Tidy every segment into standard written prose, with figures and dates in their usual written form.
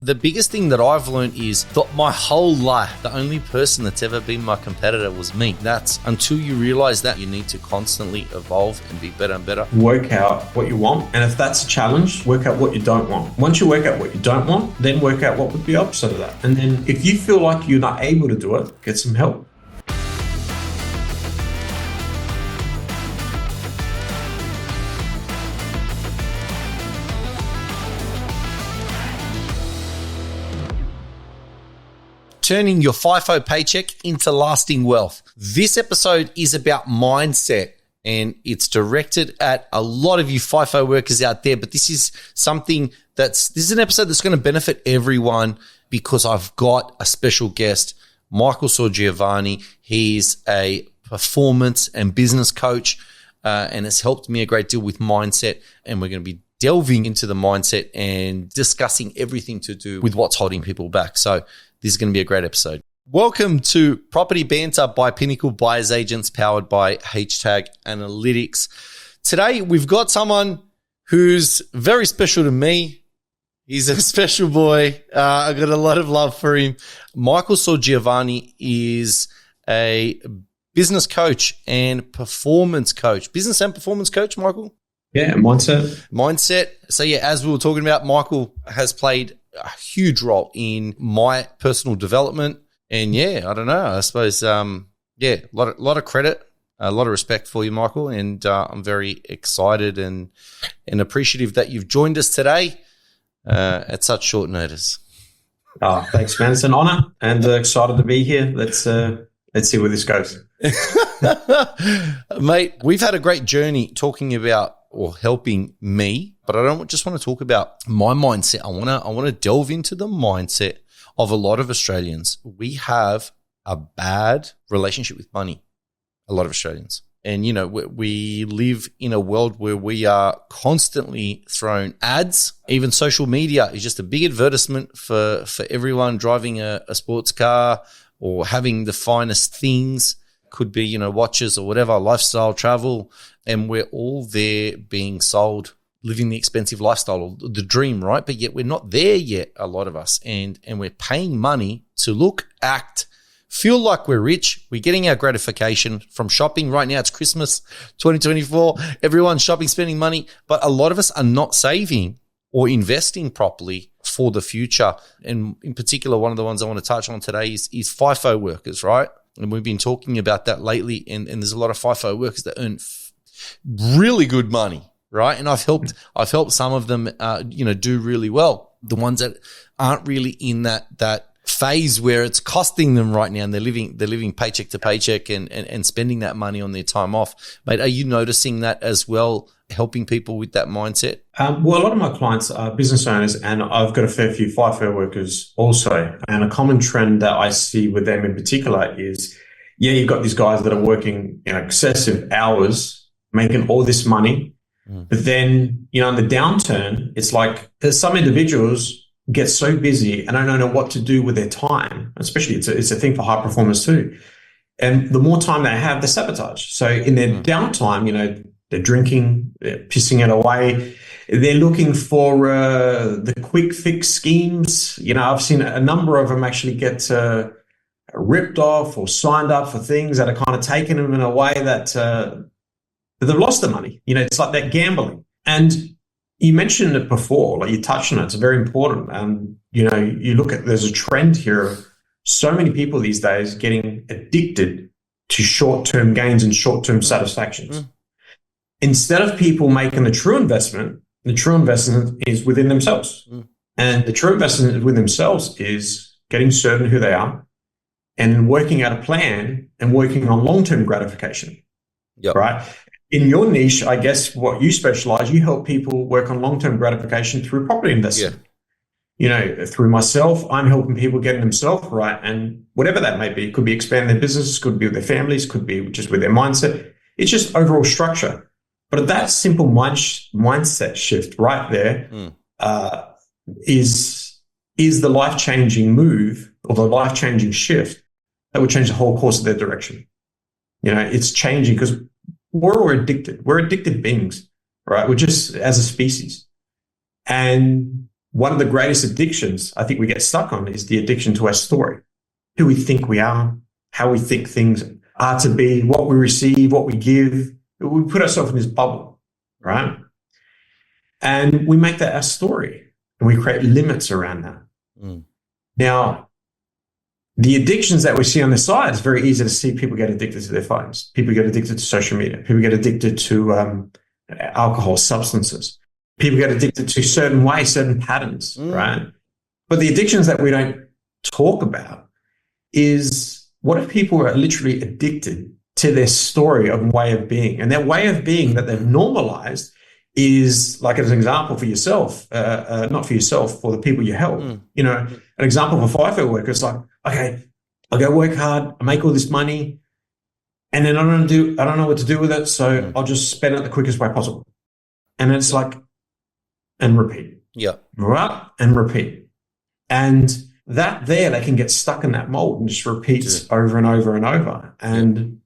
the biggest thing that I've learned is that my whole life, the only person that's ever been my competitor was me. That's until you realize that you need to constantly evolve and be better and better. Work out what you want. And if that's a challenge, work out what you don't want. Once you work out what you don't want, then work out what would be opposite of that. And then if you feel like you're not able to do it, get some help. Turning your FIFO paycheck into lasting wealth. This episode is about mindset, and it's directed at a lot of you FIFO workers out there, but this is an episode that's going to benefit everyone because I've got a special guest, Michael Sorgiovanni. He's a performance and business coach and has helped me a great deal with mindset, and we're going to be delving into the mindset and discussing everything to do with what's holding people back. So this is going to be a great episode. Welcome to Property Banter by Pinnacle Buyers Agents, powered by Analytics. Today, we've got someone who's very special to me. He's a special boy. I've got a lot of love for him. Michael Sorgiovanni is a business coach and performance coach. Business and performance coach, Michael? Yeah, mindset. So yeah, as we were talking about, Michael has played a huge role in my personal development. And yeah, I don't know. I suppose, a lot of credit, a lot of respect for you, Michael. And I'm very excited and appreciative that you've joined us today at such short notice. Oh, thanks, man. It's an honor and excited to be here. Let's see where this goes. Mate, we've had a great journey talking about or helping me, but I don't just want to talk about my mindset. I want to delve into the mindset of a lot of Australians. We have a bad relationship with money, a lot of Australians. And, you know, we live in a world where we are constantly thrown ads. Even social media is just a big advertisement for everyone driving a sports car or having the finest things. Could be, watches or whatever, lifestyle, travel. And we're all there being sold, living the expensive lifestyle, or the dream, right? But yet we're not there yet, a lot of us. And we're paying money to look, act, feel like we're rich. We're getting our gratification from shopping. Right now it's Christmas 2024. Everyone's shopping, spending money. But a lot of us are not saving or investing properly for the future. And in particular, one of the ones I want to touch on today is FIFO workers, right? And we've been talking about that lately, and there's a lot of FIFO workers that earn really good money, right? And I've helped some of them, do really well. The ones that aren't really in that phase where it's costing them right now, and they're living paycheck to paycheck and spending that money on their time off. Mate, are you noticing that as well, helping people with that mindset? Well, a lot of my clients are business owners, and I've got a fair few FIFO workers also. And a common trend that I see with them in particular is, you've got these guys that are working excessive hours, making all this money. But then, in the downturn, it's like there's some individuals get so busy and don't know what to do with their time. Especially it's a thing for high performers too. And the more time they have, they sabotage. So in their downtime, they're drinking, they're pissing it away. They're looking for the quick fix schemes. I've seen a number of them actually get ripped off or signed up for things that are kind of taking them in a way that they've lost the money. It's like that gambling. And you mentioned it before, like you touched on it. It's very important. And, you look at, there's a trend here of so many people these days getting addicted to short-term gains and short-term satisfactions. Instead of people making the true investment is within themselves. And the true investment with themselves is getting certain who they are and working out a plan and working on long-term gratification. Yep. Right? In your niche, I guess what you specialize, you help people work on long-term gratification through property investment. Yeah. Through myself, I'm helping people getting themselves right. And whatever that may be, it could be expanding their businesses, could be with their families, could be just with their mindset. It's just overall structure. But that simple mindset shift right there is the life-changing move or the life-changing shift that would change the whole course of their direction. It's changing because we're addicted. We're addicted beings, right? We're just as a species. And one of the greatest addictions I think we get stuck on is the addiction to our story, who we think we are, how we think things are to be, what we receive, what we give. We put ourselves in this bubble, right? And we make that our story, and we create limits around that. Now, the addictions that we see on the side, it's very easy to see people get addicted to their phones. People get addicted to social media. People get addicted to alcohol, substances. People get addicted to certain ways, certain patterns, right? But the addictions that we don't talk about is what if people are literally addicted to their story of way of being, and their way of being that they've normalized is, like, as an example for yourself, not for yourself, for the people you help. You know, an example for FIFO workers, like, okay, I go work hard, I make all this money, and then I don't know what to do with it, so I'll just spend it the quickest way possible. And it's like, and repeat. Yeah. Right? And repeat. And that there, they can get stuck in that mold and just repeats over and over and over. And,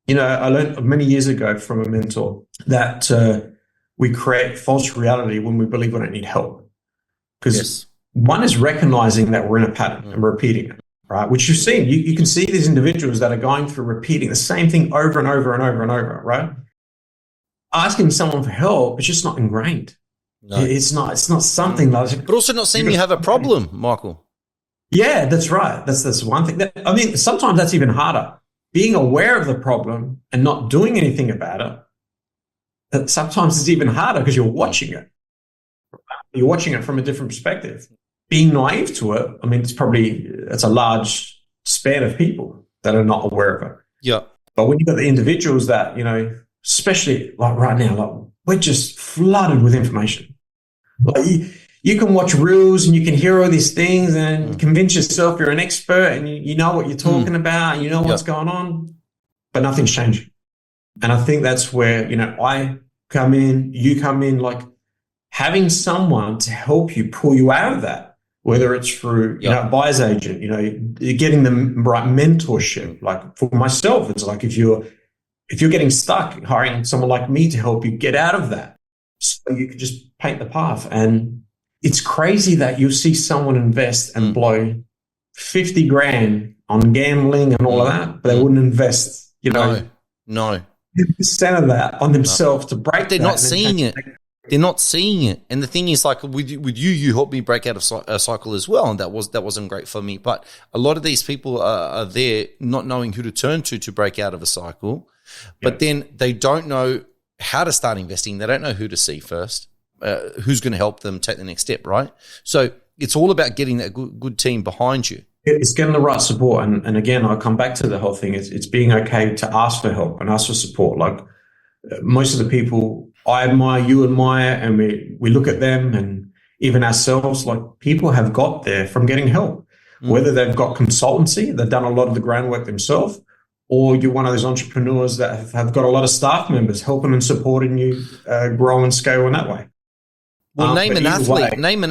you know, I learned many years ago from a mentor that we create false reality when we believe we don't need help. Because one is recognizing that we're in a pattern and repeating it, right? Which you've seen. You can see these individuals that are going through repeating the same thing over and over and over and over, right? Asking someone for help is just not ingrained. No. It's not something that. But also not seeing you have a problem, Michael. Yeah, that's right. That's one thing. I mean, sometimes that's even harder. Being aware of the problem and not doing anything about it. That sometimes it's even harder because you're watching it. You're watching it from a different perspective. Being naive to it, I mean, it's a large span of people that are not aware of it. Yeah. But when you've got the individuals that, you know, especially like right now, like we're just flooded with information. Like you can watch reels and you can hear all these things and convince yourself you're an expert and you know what you're talking about and you know what's going on, but nothing's changing. And I think that's where, you know, I come in, you come in, like having someone to help you pull you out of that, whether it's through, you know, a buyer's agent, you know, getting the right mentorship. Like for myself, it's like if you're getting stuck, hiring someone like me to help you get out of that so you can just paint the path. And it's crazy that you'll see someone invest and blow 50 grand on gambling and all of that, but they wouldn't invest, you know, no. 50% of that on themselves to break that. They're not seeing it. They're not seeing it. And the thing is, like with you helped me break out of a cycle as well, and that wasn't great for me. But a lot of these people are there not knowing who to turn to break out of a cycle. But then they don't know how to start investing. They don't know who to see first, who's going to help them take the next step, right? So it's all about getting that good team behind you. It's getting the right support. And again, I come back to the whole thing. It's being okay to ask for help and ask for support. Like most of the people I admire, you admire, and we look at them and even ourselves, like people have got there from getting help, whether they've got consultancy, they've done a lot of the groundwork themselves, or you're one of those entrepreneurs that have got a lot of staff members helping and supporting you grow and scale in that way. Well, name an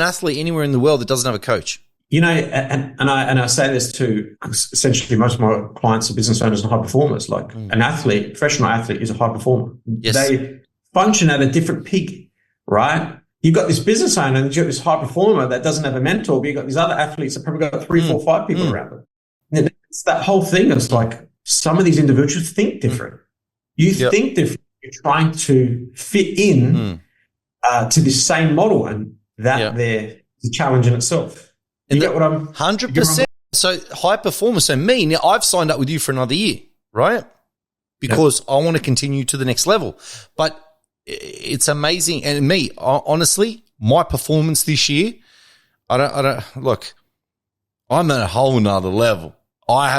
athlete anywhere in the world that doesn't have a coach. You know, and I say this too, because essentially most of my clients are business owners and high performers. Like an athlete, professional athlete is a high performer. Yes. They function at a different peak, right? You've got this business owner and you've got this high performer that doesn't have a mentor, but you've got these other athletes that probably got 3, 4, 5 people around them. And it's that whole thing. It's like some of these individuals think different. You think different. You're trying to fit in to this same model, and that there is a challenge in itself. You get what I'm 100%. So high performance. So me, now I've signed up with you for another year, right? Because I want to continue to the next level. But it's amazing. And me, honestly, my performance this year, I don't look, I'm at a whole nother level. I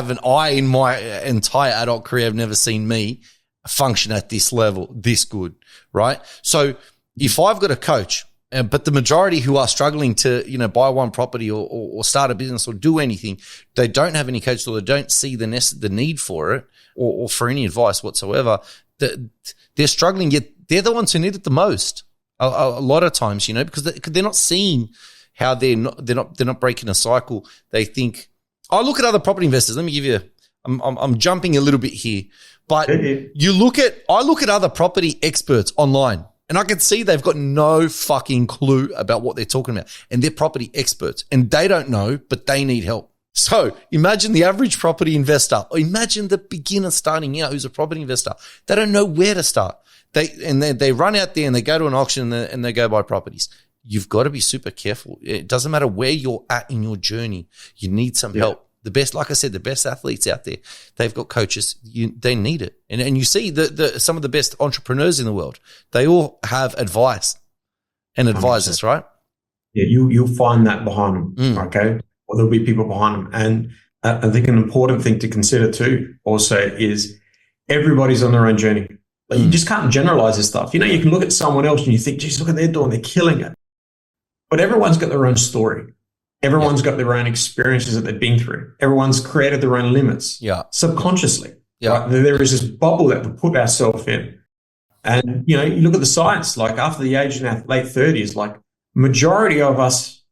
in my entire adult career have never seen me function at this level, this good, right? So if I've got a coach, but the majority who are struggling to, you know, buy one property or start a business or do anything, they don't have any coach, or they don't see the need for it or for any advice whatsoever. They're struggling, yet they're the ones who need it the most. A lot of times, you know, because they're not seeing how they're not breaking a cycle. They think, I look at other property investors. Let me give you. I'm jumping a little bit here, but I look at other property experts online. And I can see they've got no fucking clue about what they're talking about. And they're property experts. And they don't know, but they need help. So imagine the average property investor, or imagine the beginner starting out who's a property investor. They don't know where to start. They run out there and they go to an auction and they go buy properties. You've got to be super careful. It doesn't matter where you're at in your journey. You need some help. The best, like I said, the best athletes out there, they've got coaches. They need it. And you see some of the best entrepreneurs in the world, they all have advice and advisors, 100%. Right? Yeah, you'll find that behind them, okay? Or there'll be people behind them. And I think an important thing to consider too also is everybody's on their own journey. Like you just can't generalize this stuff. You know, you can look at someone else and you think, geez, look what they're doing. They're killing it. But everyone's got their own story. Everyone's got their own experiences that they've been through. Everyone's created their own limits subconsciously. Right? There is this bubble that we put ourselves in. And, you know, you look at the science, like after the age in our late 30s, like majority of us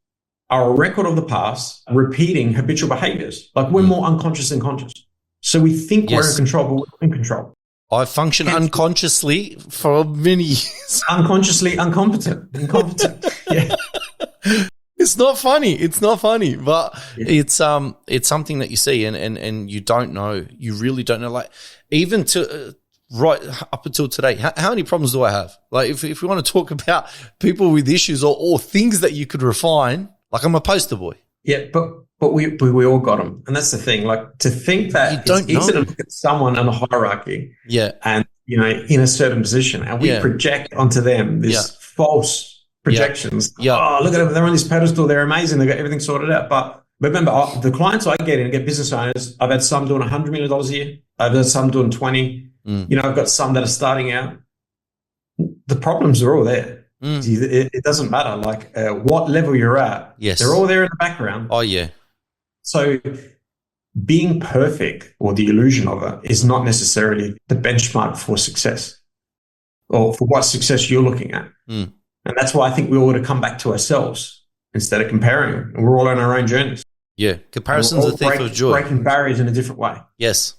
are a record of the past repeating habitual behaviors. Like we're more unconscious than conscious. So we think we're in control, but we're in control. I function unconsciously for many years. Unconsciously incompetent. Yeah. It's not funny, but it's something that you see and you don't know. You really don't know. Like even to right up until today, how many problems do I have? Like if we want to talk about people with issues or things that you could refine, like I'm a poster boy. Yeah, but we all got them, and that's the thing. Like to think that it's easy to look at someone in a hierarchy, and you know in a certain position, and we project onto them this false projections. Oh, look at them! They're on this pedestal. They're amazing. They got everything sorted out. But remember, the clients I get in, get business owners. I've had some doing $100 million a year. I've had some doing 20. You know, I've got some that are starting out. The problems are all there. It doesn't matter like what level you're at. Yes, they're all there in the background. Oh yeah. So being perfect or the illusion of it is not necessarily the benchmark for success or for what success you're looking at. And that's why I think we ought to come back to ourselves instead of comparing. And we're all on our own journeys. Yeah, comparison's a thief of joy. Breaking barriers in a different way. Yes.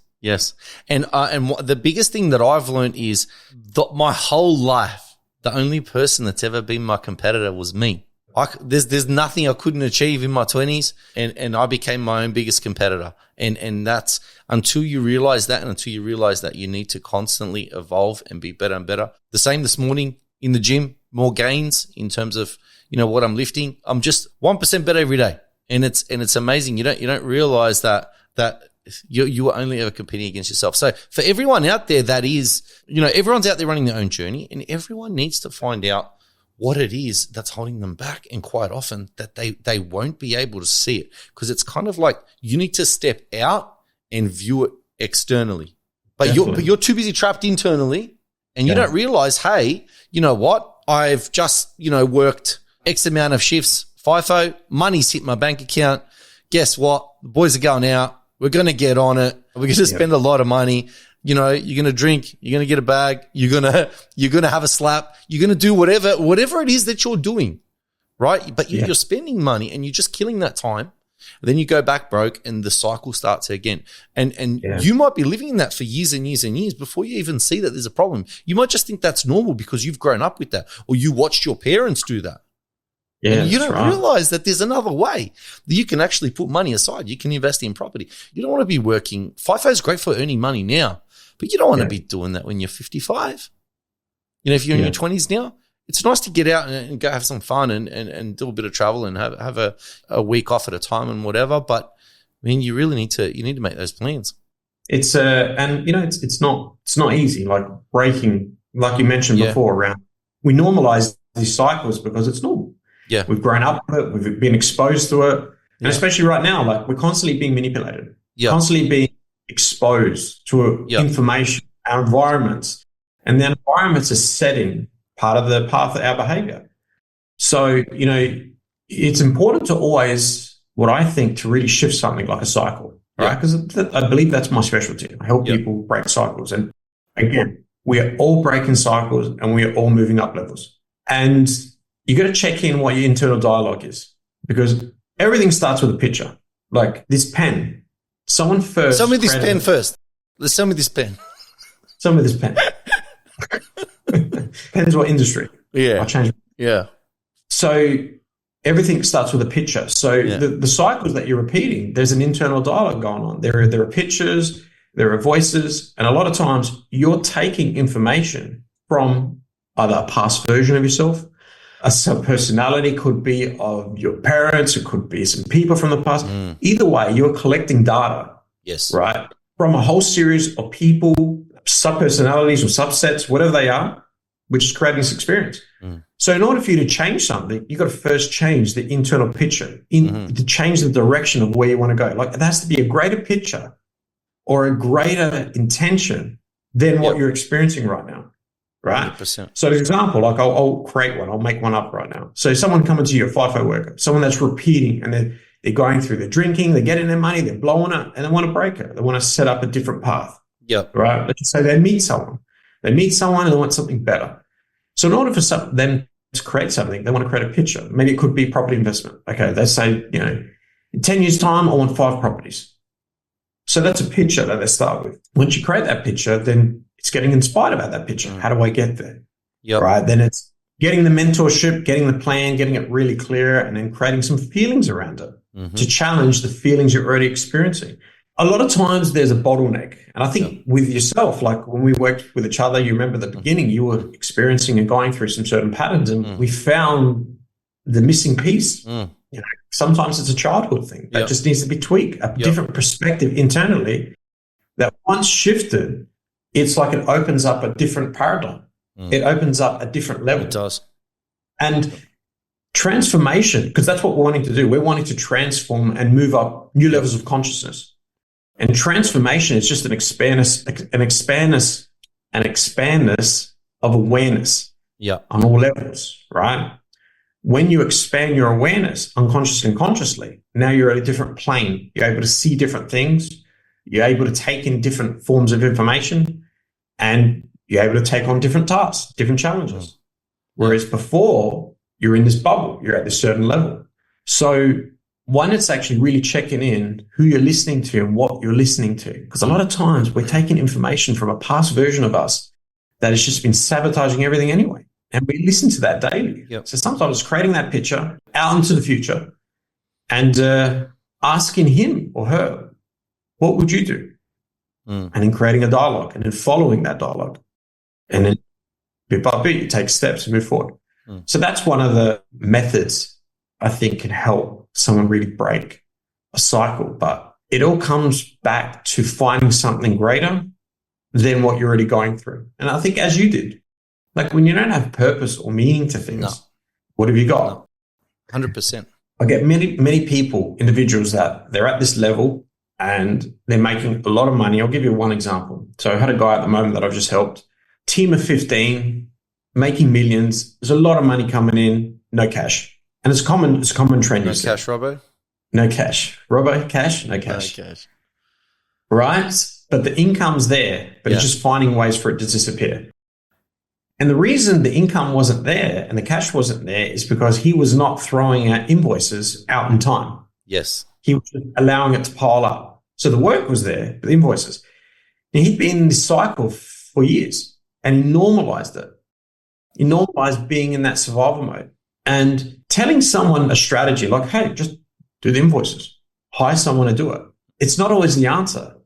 And the biggest thing that I've learned is that my whole life, the only person that's ever been my competitor was me. There's nothing I couldn't achieve in my 20s, and I became my own biggest competitor. And that's until you realize that, and until you realize that you need to constantly evolve and be better and better. The same this morning in the gym, more gains in terms of, you know, what I'm lifting. I'm just 1% better every day. And it's amazing. You don't realize that you are only ever competing against yourself. So for everyone out there that is, you know, everyone's out there running their own journey, and everyone needs to find out what it is that's holding them back. And quite often that they won't be able to see it, because it's kind of like you need to step out and view it externally. But you're too busy trapped internally, and you don't realize, hey, you know what? I've just, you know, worked X amount of shifts, FIFO, money's hit my bank account. Guess what? The boys are going out. We're going to get on it. We're going to spend a lot of money. You know, you're going to drink, you're going to get a bag, you're going to have a slap, you're going to do whatever it is that you're doing, right? But you're spending money and you're just killing that time. Then you go back broke and the cycle starts again. And you might be living in that for years and years and years before you even see that there's a problem. You might just think that's normal because you've grown up with that, or you watched your parents do that. Yeah, and you don't realize that there's another way that you can actually put money aside. You can invest in property. You don't want to be working. FIFO is great for earning money now, but you don't want to be doing that when you're 55. You know, if you're in your 20s now, it's nice to get out and go have some fun and do a bit of travel and have a week off at a time and whatever. But I mean, you really need to make those plans. It's and you know, it's not easy. Like breaking, like you mentioned before, around we normalize these cycles because it's normal. Yeah, we've grown up with it. We've been exposed to it, and especially right now, like we're constantly being manipulated, constantly being exposed to information, our environments, and the environments are setting part of our behavior. So, you know, it's important to always, what I think, to really shift something like a cycle, right? Because I believe that's my specialty. I help people break cycles, and again, we are all breaking cycles, and we are all moving up levels, and you got to check in what your internal dialogue is, because everything starts with a picture. Like this pen, someone first. Show me this pen first. Let's show me this pen. Show me this pen. Depends what industry. Yeah. I change. Yeah. So everything starts with a picture. So the cycles that you're repeating, there's an internal dialogue going on. There are pictures, there are voices, and a lot of times you're taking information from either a past version of yourself, a sub-personality, could be of your parents, it could be some people from the past. Either way, you're collecting data. Yes. Right? From a whole series of people, sub-personalities or subsets, whatever they are, which is creating this experience. So in order for you to change something, you've got to first change the internal picture, to change the direction of where you want to go. Like, it has to be a greater picture or a greater intention than what you're experiencing right now. Right? 100%. So, for example, like I'll create one. I'll make one up right now. So someone coming to you, a FIFO worker, someone that's repeating, and they're going through, they're drinking, they're getting their money, they're blowing it, and they want to break it. They want to set up a different path. Yep. Right? Let's just say they meet someone. They meet someone and they want something better. So in order for them to create something, they want to create a picture. Maybe it could be property investment. Okay, they say, in 10 years' time, I want 5 properties. So that's a picture that they start with. Once you create that picture, then it's getting inspired about that picture. How do I get there? Yep. Right? Then it's getting the mentorship, getting the plan, getting it really clear, and then creating some feelings around it to challenge the feelings you're already experiencing. A lot of times there's a bottleneck. And I think with yourself, like when we worked with each other, you remember at the beginning, you were experiencing and going through some certain patterns, and we found the missing piece. Sometimes it's a childhood thing that just needs to be tweaked, a different perspective internally that once shifted, it's like it opens up a different paradigm. It opens up a different level. It does. And transformation, because that's what we're wanting to do. We're wanting to transform and move up new levels of consciousness. And transformation is just an expandness of awareness on all levels, right? When you expand your awareness unconsciously and consciously, now you're at a different plane. You're able to see different things. You're able to take in different forms of information, and you're able to take on different tasks, different challenges. Whereas before, you're in this bubble. You're at this certain level. So one, it's actually really checking in who you're listening to and what you're listening to. Because a lot of times we're taking information from a past version of us that has just been sabotaging everything anyway. And we listen to that daily. So sometimes it's creating that picture out into the future and asking him or her, what would you do? And then creating a dialogue and then following that dialogue. And then bit by bit, you take steps and move forward. So that's one of the methods I think can help someone really break a cycle. But it all comes back to finding something greater than what you're already going through. And I think as you did, like when you don't have purpose or meaning to things, what have you got? 100%. I get many people, individuals that they're at this level and they're making a lot of money. I'll give you one example. So I had a guy at the moment that I've just helped, team of 15, making millions. There's a lot of money coming in, no cash. And it's a common trend. No cash, Robbo? No cash. Robbo, cash? No cash. No cash. Right? But the income's there, but it's just finding ways for it to disappear. And the reason the income wasn't there and the cash wasn't there is because he was not throwing out invoices out in time. Yes. He was allowing it to pile up. So the work was there, but the invoices. And he'd been in this cycle for years and he normalized it. He normalized being in that survival mode. And telling someone a strategy like, hey, just do the invoices, hire someone to do it. It's not always the answer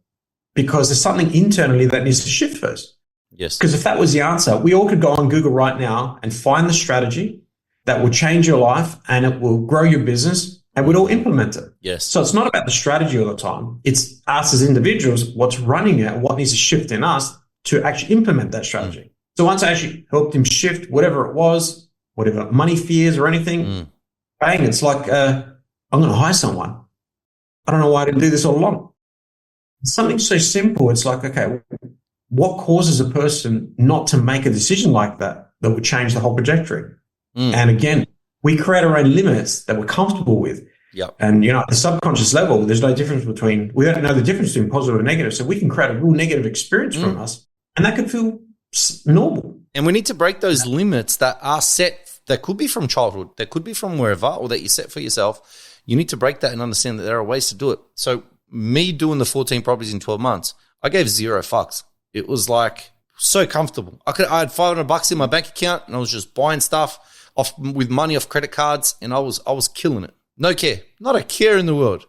because there's something internally that needs to shift first. Yes. Because if that was the answer, we all could go on Google right now and find the strategy that will change your life and it will grow your business and we'd all implement it. Yes. So it's not about the strategy all the time. It's us as individuals, what's running it, what needs to shift in us to actually implement that strategy. So once I actually helped him shift whatever it was, whatever money fears or anything, bang, it's like, I'm going to hire someone. I don't know why I didn't do this all along. It's something so simple. It's like, okay, what causes a person not to make a decision like that would change the whole trajectory? And again, we create our own limits that we're comfortable with. And, at the subconscious level, there's no difference we don't know the difference between positive and negative. So we can create a real negative experience from us and that could feel normal. And we need to break those limits that are set, that could be from childhood, that could be from wherever, or that you set for yourself. You need to break that and understand that there are ways to do it. So me doing the 14 properties in 12 months, I gave 0 fucks. It was like, So comfortable. I had $500 in my bank account, and I was just buying stuff with money off credit cards, and I was killing it. No care, not a care in the world.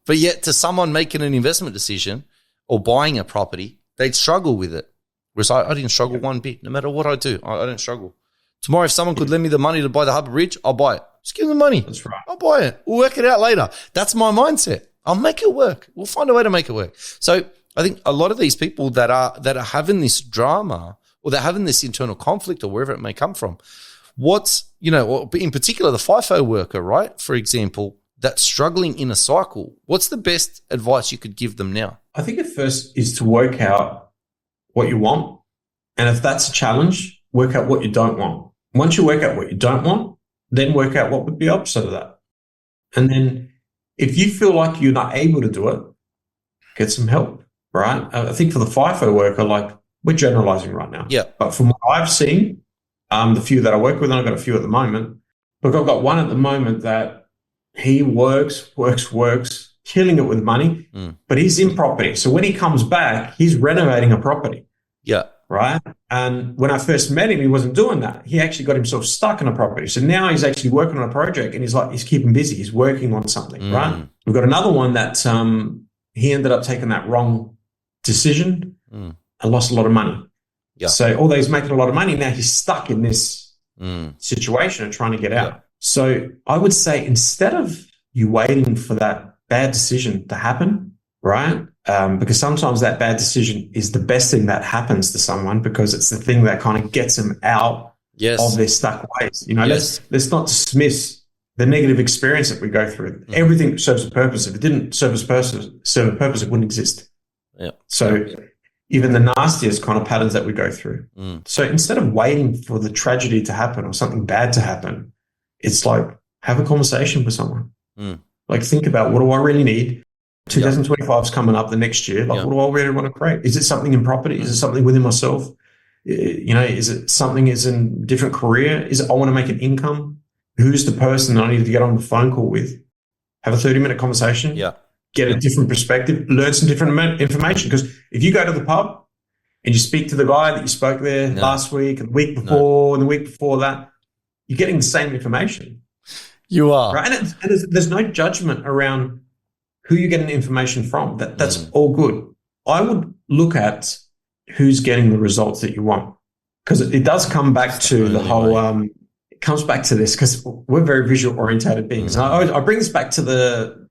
But yet, to someone making an investment decision or buying a property, they'd struggle with it. Whereas I didn't struggle one bit. No matter what I do, I don't struggle. Tomorrow, if someone could lend me the money to buy the Harbour Bridge, I'll buy it. Just give them the money. That's right. I'll buy it. We'll work it out later. That's my mindset. I'll make it work. We'll find a way to make it work. So I think a lot of these people that are having this drama, or they're having this internal conflict, or wherever it may come from, what's, in particular the FIFO worker, right? For example, that's struggling in a cycle. What's the best advice you could give them now? I think at first is to work out what you want. And if that's a challenge, work out what you don't want. Once you work out what you don't want, then work out what would be opposite of that. And then if you feel like you're not able to do it, get some help, right? I think for the FIFO worker, like, we're generalizing right now. Yeah. But from what I've seen, the few that I work with, and I've got a few at the moment, look, I've got one at the moment that he works, killing it with money, but he's in property. So when he comes back, he's renovating a property. Yeah. Right. And when I first met him, he wasn't doing that. He actually got himself stuck in a property. So now he's actually working on a project, and he's keeping busy. He's working on something, right? We've got another one that he ended up taking that wrong decision and lost a lot of money. Yeah. So although he's making a lot of money, now he's stuck in this situation and trying to get out. Yeah. So I would say, instead of you waiting for that bad decision to happen, right? Because sometimes that bad decision is the best thing that happens to someone, because it's the thing that kind of gets them out of their stuck ways. Let's not dismiss the negative experience that we go through. Everything serves a purpose. If it didn't serve a purpose, it wouldn't exist. Yeah. So even the nastiest kind of patterns that we go through. So instead of waiting for the tragedy to happen or something bad to happen, it's like, have a conversation with someone. Like, think about, what do I really need? 2025 is coming up the next year. Like, what do I really want to create? Is it something in property? Is it something within myself? Is it something is in a different career? Is it I want to make an income? Who's the person I need to get on the phone call with? Have a 30-minute conversation. Yeah. Get a different perspective. Learn some different information. Because if you go to the pub and you speak to the guy that you spoke there last week, and the week before, and the week before that, you're getting the same information. You are. Right? And there's no judgment around who you're getting information from. That's all good. I would look at who's getting the results that you want, because it does come back to the whole, it comes back to this, because we're very visual orientated beings. And I bring this back to the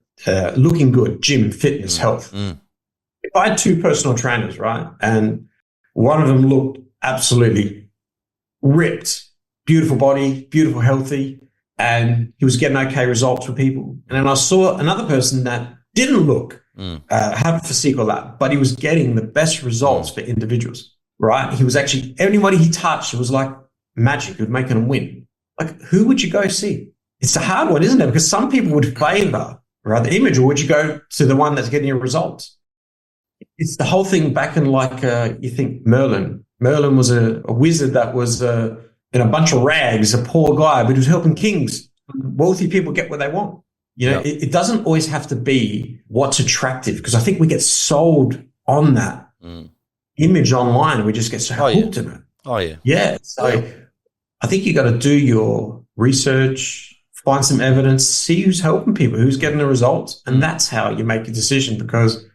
looking good, gym, fitness, health. If I had two personal trainers, right, and one of them looked absolutely ripped, beautiful body, beautiful, healthy, and he was getting okay results for people. And then I saw another person that didn't look, have a physique or that, but he was getting the best results for individuals, right? He was actually, anybody he touched, it was like magic. It was making him win. Like, who would you go see? It's a hard one, isn't it? Because some people would favor, right, the image, or would you go to the one that's getting your results? It's the whole thing back in, like, you think Merlin. Merlin was a wizard that was in a bunch of rags, a poor guy, but he was helping kings. Wealthy people get what they want. It doesn't always have to be what's attractive, because I think we get sold on that image online, and we just get so hooked in it. Oh, yeah. Yeah. So I think you got to do your research, find some evidence, see who's helping people, who's getting the results, and that's how you make a decision, because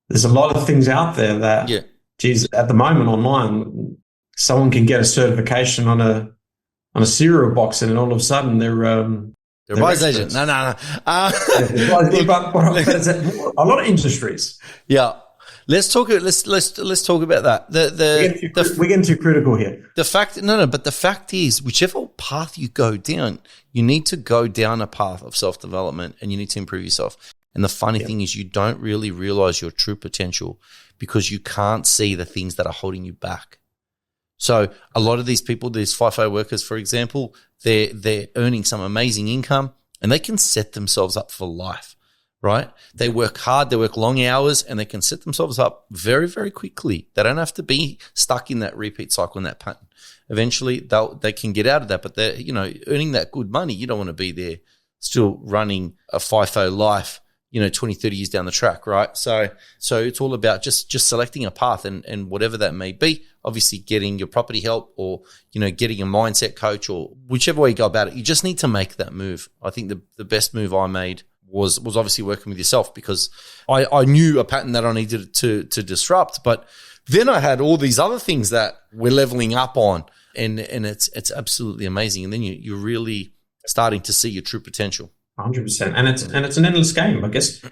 there's a lot of things out there that, geez, at the moment online, someone can get a certification on a cereal box, and then all of a sudden they're buyer's agent. No. But a lot of industries. Yeah. Let's talk about that. We're getting too critical here. But the fact is, whichever path you go down, you need to go down a path of self-development, and you need to improve yourself. And the funny thing is, you don't really realize your true potential, because you can't see the things that are holding you back. So a lot of these people, these FIFO workers, for example, they're earning some amazing income, and they can set themselves up for life, right? They work hard, they work long hours, and they can set themselves up very, very quickly. They don't have to be stuck in that repeat cycle and that pattern. Eventually, they can get out of that, but they're, earning that good money. You don't want to be there still running a FIFO life 20, 30 years down the track, right? So it's all about just selecting a path and whatever that may be, obviously getting your property help or, getting a mindset coach or whichever way you go about it. You just need to make that move. I think the best move I made was obviously working with yourself because I knew a pattern that I needed to disrupt, but then I had all these other things that we're leveling up on and it's absolutely amazing. And then you're really starting to see your true potential. 100%. And it's an endless game. I guess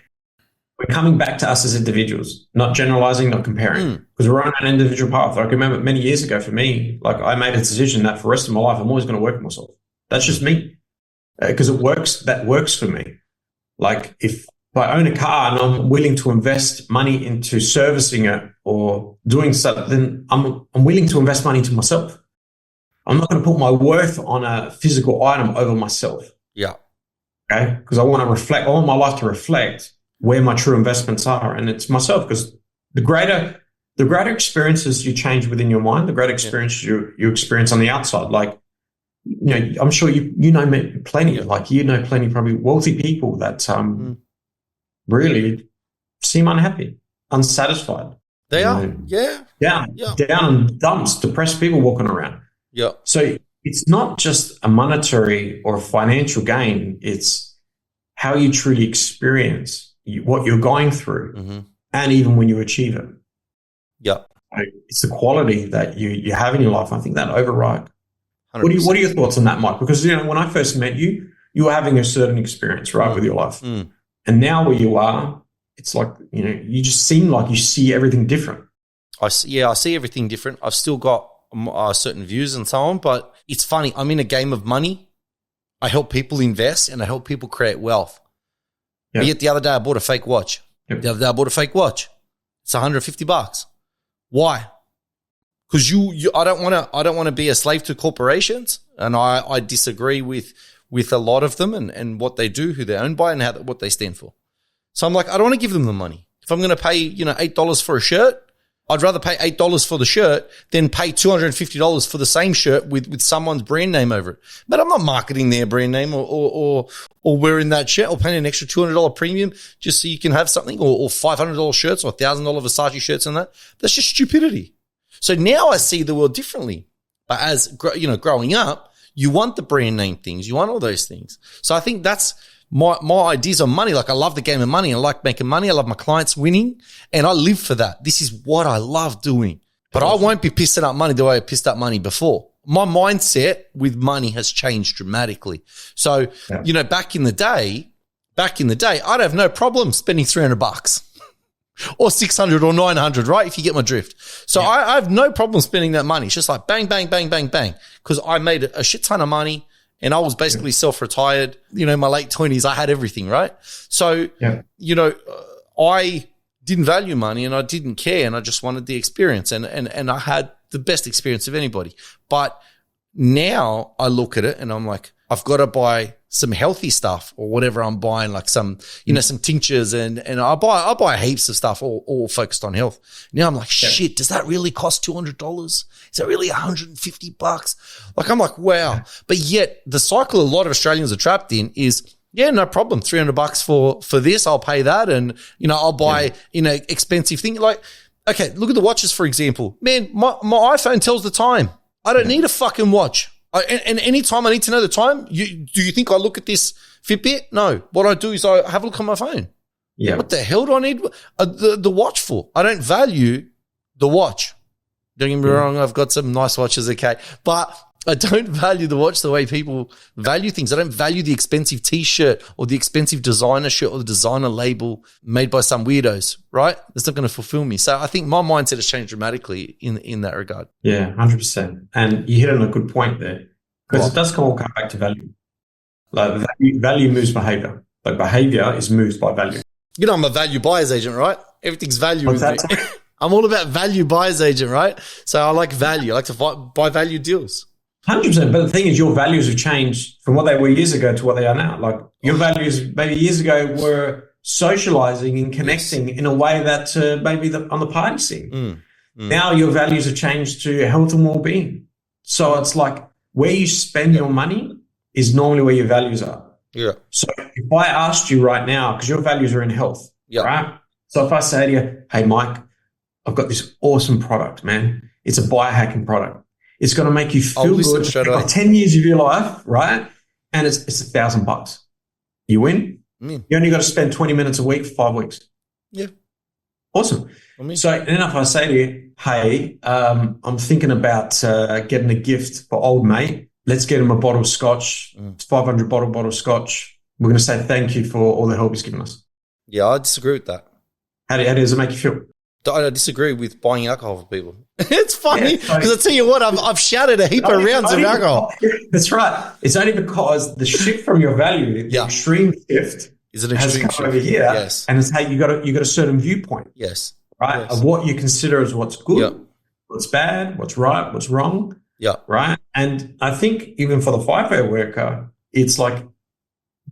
we're coming back to us as individuals, not generalizing, not comparing, because we're on an individual path. I remember many years ago for me, like I made a decision that for the rest of my life, I'm always going to work for myself. That's just me because it works. That works for me. Like if I own a car and I'm willing to invest money into servicing it or doing something, then I'm willing to invest money into myself. I'm not going to put my worth on a physical item over myself. Yeah. Okay. Because I want my life to reflect where my true investments are. And it's myself because the greater experiences you change within your mind, the greater experience you experience on the outside. Like, I'm sure you know plenty, plenty probably wealthy people that really seem unhappy, unsatisfied. They are. Yeah. Down in dumps, depressed people walking around. Yeah. So it's not just a monetary or a financial gain. It's how you truly experience what you're going through and even when you achieve it. Yeah. It's the quality that you have in your life. I think that override. 100%. What are your thoughts on that, Mike? Because, when I first met you, you were having a certain experience, right, with your life. And now where you are, it's like, you just seem like you see everything different. I see everything different. I've still got certain views and so on, but it's funny. I'm in a game of money. I help people invest and I help people create wealth. Yep. But yet the other day I bought a fake watch. Yep. The other day I bought a fake watch. It's $150. Why? Because I don't want to be a slave to corporations, and I disagree with a lot of them and what they do, who they're owned by, and what they stand for. So I'm like, I don't want to give them the money. If I'm going to pay $8 for a shirt, I'd rather pay $8 for the shirt than pay $250 for the same shirt with someone's brand name over it. But I'm not marketing their brand name or wearing that shirt or paying an extra $200 premium just so you can have something or $500 shirts or $1,000 Versace shirts and that. That's just stupidity. So now I see the world differently. But as growing up, you want the brand name things, you want all those things. So I think that's my ideas on money. Like I love the game of money. I like making money. I love my clients winning, and I live for that. This is what I love doing. But I won't be pissing up money the way I pissed up money before. My mindset with money has changed dramatically. So, back in the day, I'd have no problem spending $300 or 600 or 900, right? If you get my drift. So I have no problem spending that money. It's just like bang, bang, bang, bang, bang. Because I made a shit ton of money and I was basically self-retired. In my late 20s, I had everything, right? So, I didn't value money and I didn't care and I just wanted the experience and I had the best experience of anybody. But now I look at it and I'm like, I've got to buy some healthy stuff or whatever I'm buying, like some, some tinctures and I buy heaps of stuff all focused on health. Now I'm like, shit, does that really cost $200? Is that really $150? Like, I'm like, wow. But yet the cycle a lot of Australians are trapped in is, no problem. $300 for this. I'll pay that. And, I'll buy, expensive thing. Like, okay, look at the watches, for example. Man, my iPhone tells the time. I don't need a fucking watch. And anytime I need to know the time, do you think I look at this Fitbit? No. What I do is I have a look on my phone. Yeah. What the hell do I need the watch for? I don't value the watch. Don't get me wrong. I've got some nice watches, okay. But I don't value the watch the way people value things. I don't value the expensive T-shirt or the expensive designer shirt or the designer label made by some weirdos, right? That's not going to fulfill me. So I think my mindset has changed dramatically in that regard. Yeah, 100%. And you hit on a good point there because it does all come back to value. Like value moves behavior. Like behavior is moved by value. I'm a value buyer's agent, right? Everything's value with me. I'm all about value buyer's agent, right? So I like value. I like to buy value deals. 100%. But the thing is, your values have changed from what they were years ago to what they are now. Like your values maybe years ago were socializing and connecting in a way that maybe on the party scene. Now your values have changed to health and well-being. So it's like where you spend your money is normally where your values are. Yeah. So if I asked you right now, because your values are in health, right? So if I say to you, hey, Mike, I've got this awesome product, man. It's a biohacking product. It's going to make you feel good for 10 years of your life, right? And it's $1,000. You win. You only got to spend 20 minutes a week for 5 weeks. Yeah. Awesome. So then if I say to you, hey, I'm thinking about getting a gift for old mate. Let's get him a bottle of scotch. It's 500 bottle of scotch. We're going to say thank you for all the help he's given us. Yeah, I disagree with that. How does it make you feel? I disagree with buying alcohol for people. It's funny because I tell you what, I've shattered a heap of rounds of alcohol. That's right. It's only because the shift from your value, the extreme shift, is an extreme has come over here. Yes. And it's how you got a certain viewpoint. Yes. Right. Yes. Of what you consider as what's good, what's bad, what's right, what's wrong. Yeah. Right. And I think even for the FIFO worker, it's like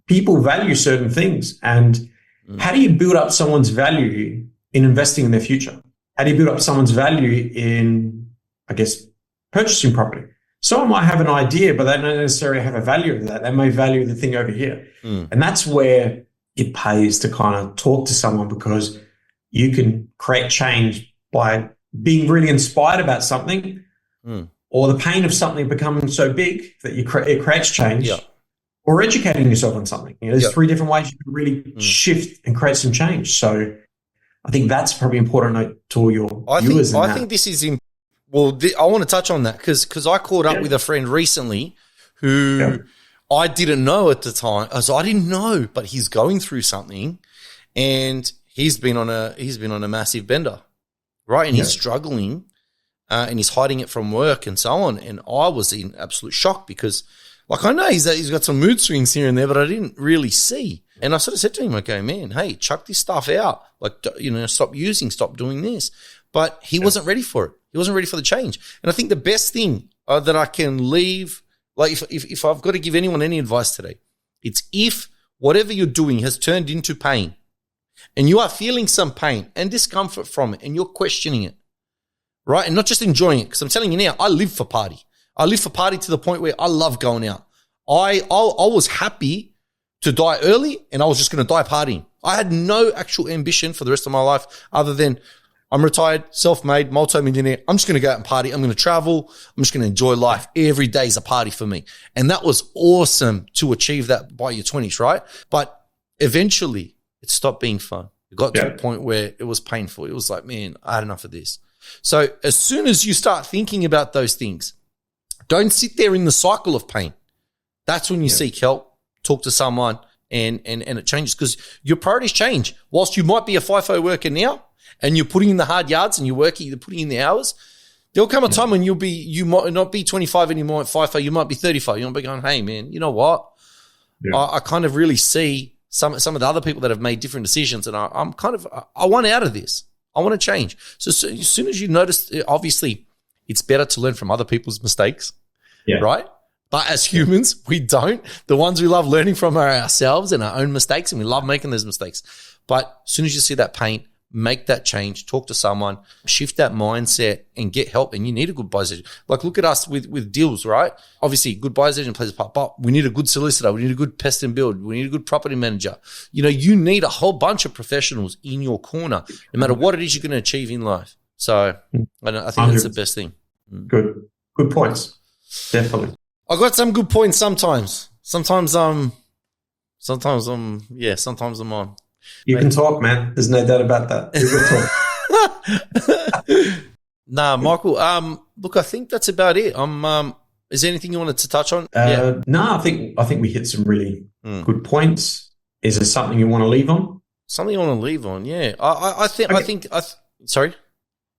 people value certain things. And how do you build up someone's value in investing in their future? How do you build up someone's value in, I guess, purchasing property? Someone might have an idea, but they don't necessarily have a value of that. They may value the thing over here. And that's where it pays to kind of talk to someone, because you can create change by being really inspired about something, or the pain of something becoming so big that it creates change, or educating yourself on something. There's 3 different ways you can really shift and create some change. So I think that's probably important to all your viewers. I think this is I want to touch on that because I caught up with a friend recently who I didn't know at the time. So I didn't know, but he's going through something, and he's been on a massive bender, right? And he's struggling, and he's hiding it from work and so on. And I was in absolute shock because, like, I know he's got some mood swings here and there, but I didn't really see. And I sort of said to him, okay, man, hey, chuck this stuff out. Like, stop doing this. But he wasn't ready for it. He wasn't ready for the change. And I think the best thing that I can leave, like if I've got to give anyone any advice today, it's if whatever you're doing has turned into pain and you are feeling some pain and discomfort from it and you're questioning it, right? And not just enjoying it. Because I'm telling you now, I live for party. I live for party to the point where I love going out. I was happy to die early, and I was just going to die partying. I had no actual ambition for the rest of my life other than I'm retired, self-made, multi-millionaire. I'm just going to go out and party. I'm going to travel. I'm just going to enjoy life. Every day is a party for me. And that was awesome to achieve that by your 20s, right? But eventually it stopped being fun. It got to a point where it was painful. It was like, man, I had enough of this. So as soon as you start thinking about those things, don't sit there in the cycle of pain. That's when you seek help, talk to someone, and it changes because your priorities change. Whilst you might be a FIFO worker now and you're putting in the hard yards and you're working, you're putting in the hours, there'll come a time when you might not be 25 anymore at FIFO. You might be 35. You might be going, hey, man, you know what? I kind of really see some of the other people that have made different decisions, and I want out of this. I want to change. So as soon as you notice, obviously, it's better to learn from other people's mistakes, right? But as humans, we don't. The ones we love learning from are ourselves and our own mistakes, and we love making those mistakes. But as soon as you see that pain, make that change, talk to someone, shift that mindset and get help. And you need a good buyer's agent. Like, look at us with deals, right? Obviously, good buyer's agent plays a part, but we need a good solicitor. We need a good pest and build. We need a good property manager. You need a whole bunch of professionals in your corner, no matter what it is you're going to achieve in life. So I think that's the best thing. Good points. Definitely. I got some good points sometimes. Sometimes I'm on. You can talk, man. There's no doubt about that. You can talk. Nah, Michael. Look, I think that's about it. Is there anything you wanted to touch on? No, I think we hit some really good points. Is there something you want to leave on? Something you want to leave on? Yeah. Sorry.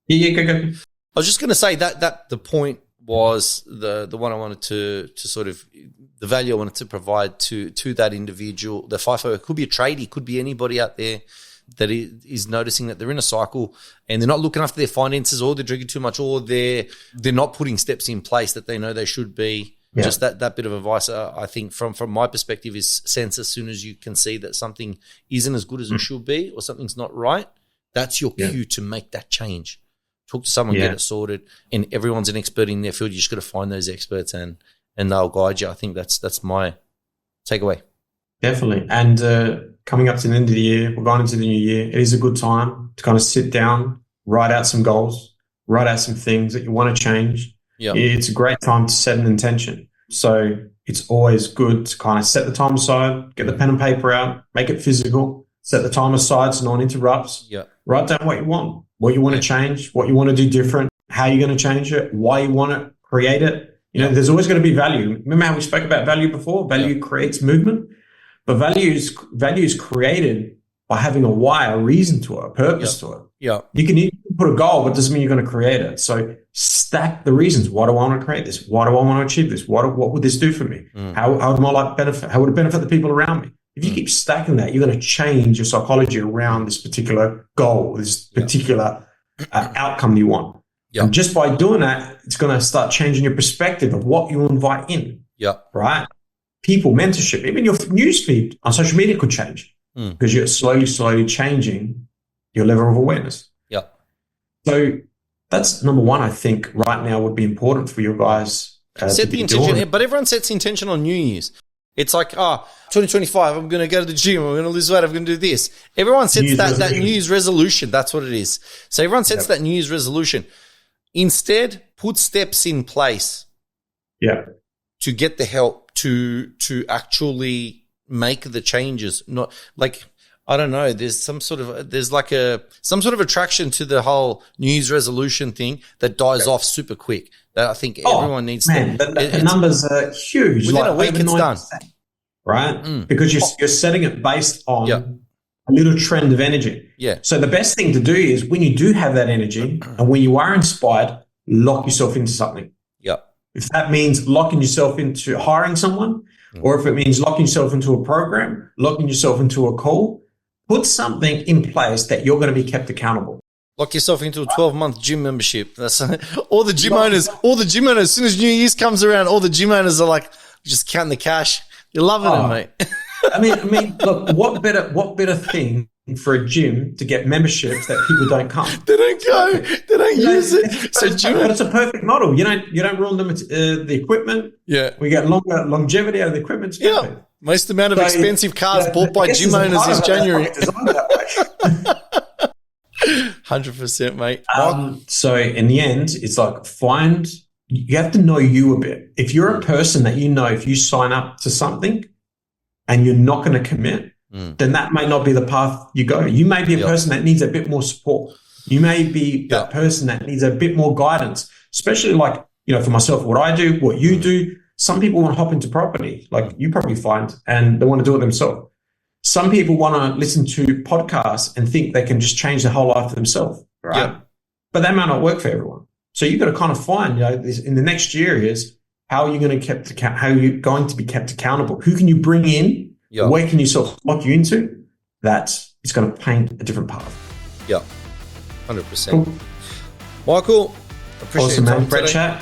Yeah. Go. I was just going to say that the point was the one I wanted to sort of the value I wanted to provide to that individual. The FIFO, it could be a tradie, could be anybody out there that is noticing that they're in a cycle and they're not looking after their finances, or they're drinking too much, or they're not putting steps in place that they know they should be. Yeah. Just that bit of advice, I think from my perspective, is sense as soon as you can see that something isn't as good as it should be, or something's not right, that's your cue to make that change. Talk to someone, get it sorted, and everyone's an expert in their field. You just got to find those experts and they'll guide you. I think that's my takeaway. Definitely. And coming up to the end of the year, we're going into the new year. It is a good time to kind of sit down, write out some goals, write out some things that you want to change. Yeah. It's a great time to set an intention. So it's always good to kind of set the time aside, get the pen and paper out, make it physical, set the time aside so no one interrupts. Yeah. Write down what you want to change, what you want to do different, how you're going to change it, why you want to create it. You know, there's always going to be value. Remember how we spoke about value before? Value creates movement, but value is created by having a why, a reason to it, a purpose to it. Yeah. You can put a goal, but it doesn't mean you're going to create it. So stack the reasons. Why do I want to create this? Why do I want to achieve this? What would this do for me? How would my life benefit? How would it benefit the people around me? If you keep stacking that, you're going to change your psychology around this particular goal, this particular outcome you want. And just by doing that, it's going to start changing your perspective of what you invite in. Right? People, mentorship, even your newsfeed on social media could change because you're slowly changing your level of awareness. So that's number one, I think, right now would be important for you guys. Set the intention, but everyone sets the intention on New Year's. It's like, 2025, I'm going to go to the gym, I'm going to lose weight, I'm going to do this. Everyone sets that New Year's resolution. That's what it is. So everyone sets that New Year's resolution. Instead, put steps in place to get the help to actually make the changes. Not like, I don't know, there's some sort of attraction to the whole New Year's resolution thing that dies off super quick. That I think everyone needs to. The numbers are huge. Within a week, it's done. Right? Because you're setting it based on a little trend of energy. So the best thing to do is when you do have that energy and when you are inspired, lock yourself into something. If that means locking yourself into hiring someone, or if it means locking yourself into a program, locking yourself into a call, put something in place that you're going to be kept accountable. Lock yourself into a 12-month gym membership. That's all the gym owners. As soon as New Year's comes around, all the gym owners are like just counting the cash. You're loving it, mate. I mean, look, what better thing for a gym to get memberships that people don't come? They don't go. They don't use it. So it's a perfect model. You don't ruin the equipment. We get longevity out of the equipment. Most amount of expensive cars bought by gym owners is January. 100%, mate. So in the end, it's like you have to know you a bit. If you're a person that if you sign up to something and you're not going to commit, then that may not be the path you go. You may be a person that needs a bit more support. You may be that person that needs a bit more guidance, especially like, for myself, what I do, what you do. Some people want to hop into property, like you probably find, and they want to do it themselves. Some people want to listen to podcasts and think they can just change their whole life for themselves, right? But that might not work for everyone. So you've got to kind of find, this, in the next year is how are you going to be kept accountable? Who can you bring in? Where can you lock you into? That is going to paint a different path. 100%. Cool. Michael, appreciate your time. Great chat.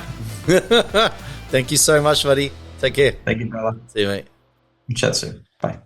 Thank you so much, buddy. Take care. Thank you, brother. See you, mate. We'll chat soon. Bye.